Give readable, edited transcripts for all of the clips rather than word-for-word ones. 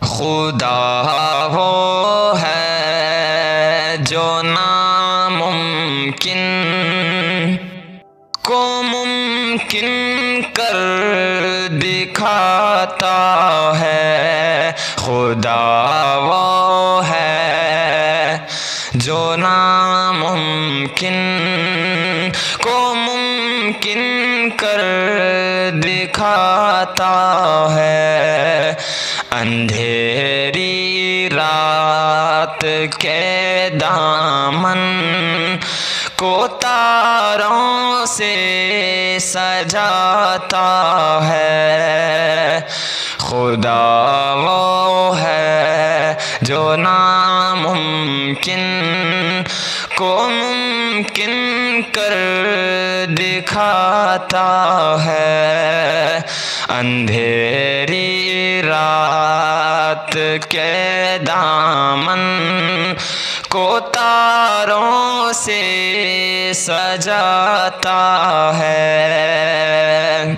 خدا وہ ہے جو ناممکن کو ممکن کر دکھاتا ہے۔ خدا وہ ہے جو ناممکن کو ممکن کر دکھاتا ہے۔ اندھیری رات کے دامن کو تاروں سے سجاتا ہے۔ خدا وہ ہے جو ناممکن کو ممکن کر دکھاتا ہے۔ اندھیری رات کے دامن کو تاروں سے سجاتا ہے۔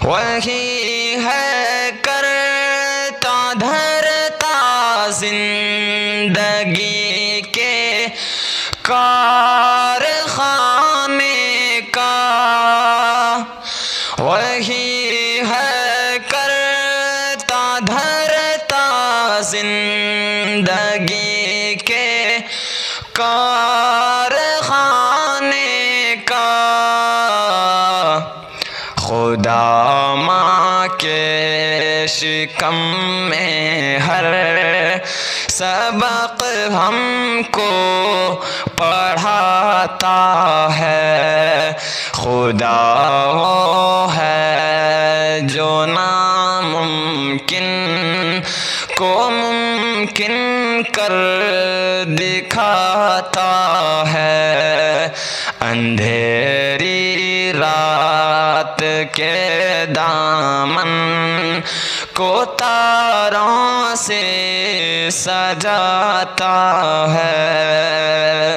وہی ہے کرتا دھرتا زندگی کے کارخانے کا۔ وہی ہے کرتا دھرتا زندگی کے کارخانے کا۔ خدا ماں کے شکم میں ہر سبق ہم کو پڑھاتا ہے۔ خدا وہ ہے جو ناممکن کو ممکن کر دکھاتا ہے۔ اندھیری رات کے دامن کو تاروں سے سجاتا ہے۔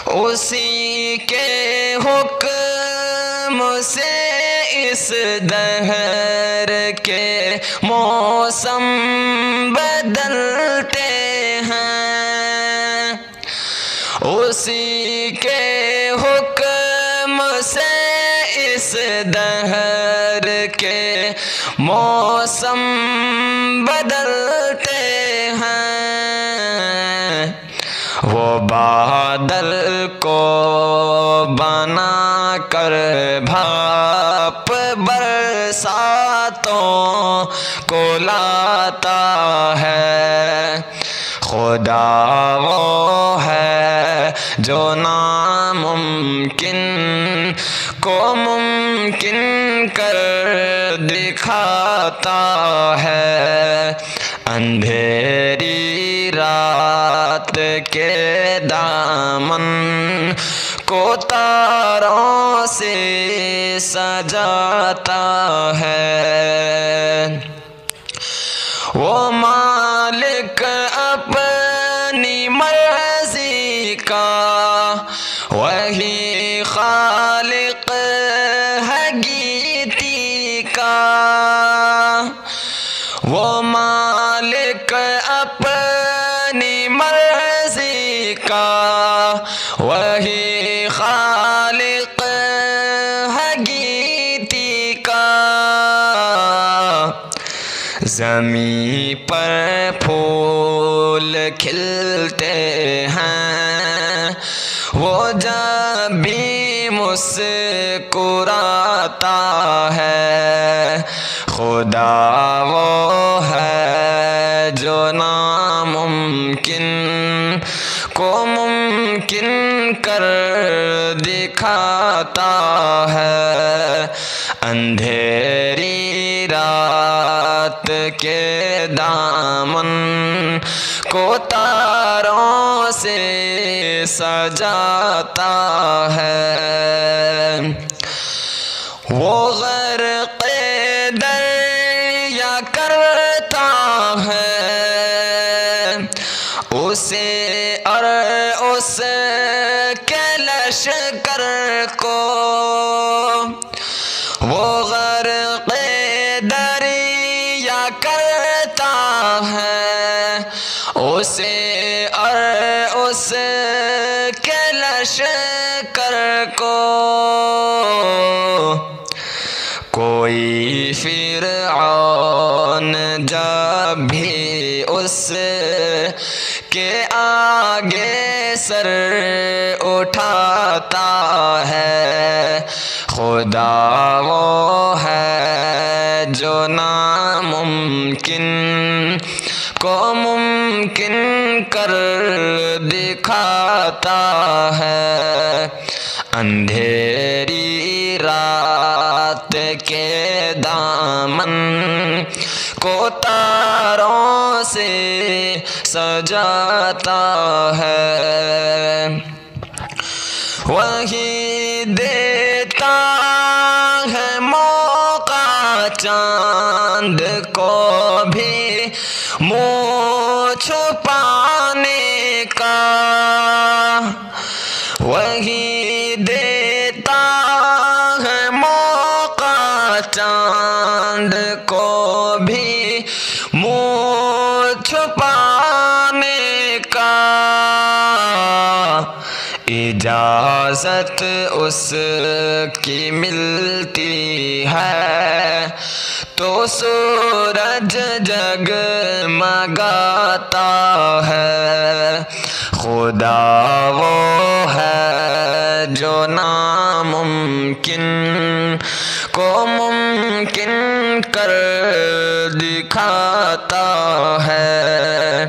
اسی کے حکم سے اس دہر کے موسم بدلتے ہیں۔ اسی کے حکم سے اس دہر کے موسم بدلتے ہیں۔ وہ بادل کو بنا کر بھاپ برساتوں کو لاتا ہے۔ خدا وہ ہے جو ناممکن کو ممکن کر دکھاتا ہے۔ اندھیری رات کے دامن کو تاروں سے سجاتا ہے۔ وہ مالک اپنی مرضی کا، وہی خالق ہے گیتی کا۔ وہ مالک اپنی مرضی کا، وہی خالق ہے گیتی کا۔ زمین پر پھول کھلتے ہیں، وہ جب بھی مسکراتا ہے۔ خدا وہ ہے جو ناممکن کو ممکن کر دکھاتا ہے۔ اندھیری رات کے دامن کو تاروں سے سجاتا ہے۔ وہ غرق دریا کرتا ہے اسے اور اس کے لشکر کو۔ وہ غرق دریا کرتا دیتا ہے اسے اور اس کے لشکر کو، کوئی فرعون جب بھی اس کے آگے سر اٹھاتا ہے، خدا وہ ہے جو ناممکن کو ممکن کر دکھاتا ہے، اندھیری رات کے دامن کو تاروں سے سجاتا ہے، وہی دیتا ہے موقع چاند کو بھی منہ چھپانے کا، وہی دیتا ہے موقع چاند کو بھی منہ چھپانے کا، اجازت اس کی ملتی ہے تو سورج جگمگاتا ہے، خدا وہ ہے جو ناممکن کو ممکن کر دکھاتا ہے،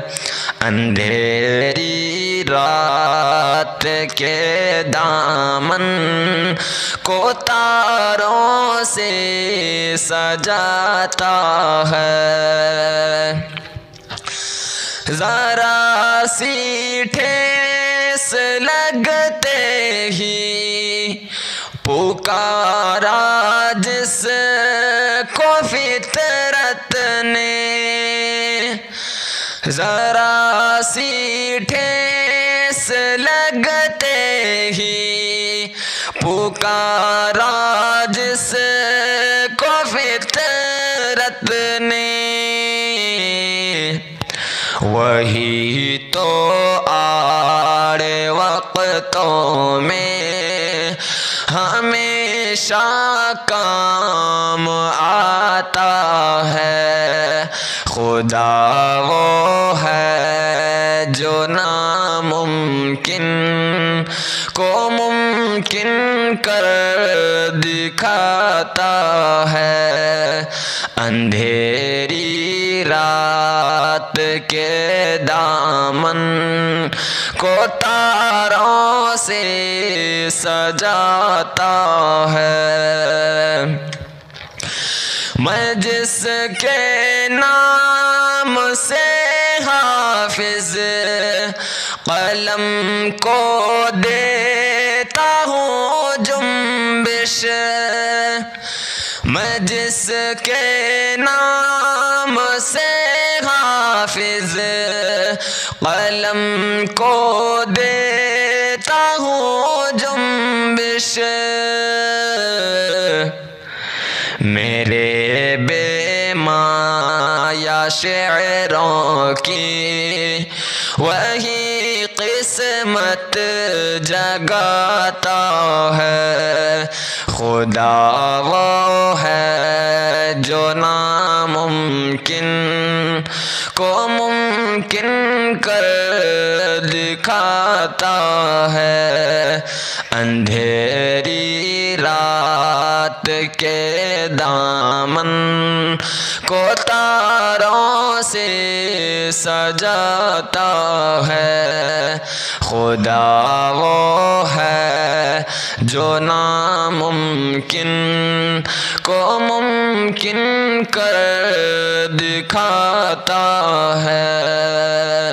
اندھیری رات کے دامن کو تاروں سے سجاتا ہے، ذرا سی ٹھیس لگتے ہی پکارا جس کو فطرت نے، ذرا سی ٹھیس لگتے ہی پکارا جس کو فطرت نے، وہی تو آڑ وقتوں میں ہمیشہ کام آتا ہے، خدا وہ ہے جو ناممکن کو ممکن کر دکھاتا ہے، اندھیری رات کے دامن کو تاروں سے سجاتا ہے، میں جس کے نام سے حافظ قلم کو دیتا ہوں جنبش، میں جس کے نام سے حافظ قلم کو دیتا ہوں جنبش، میرے بے مایا شعروں کی وہی قسمت جگاتا ہے، خدا وہ ہے جو ناممکن کو ممکن کر دکھاتا ہے، اندھیری رات کے دامن کو تاروں سے سجاتا ہے، خدا وہ ہے جو ناممکن کو ممکن کر دکھاتا ہے۔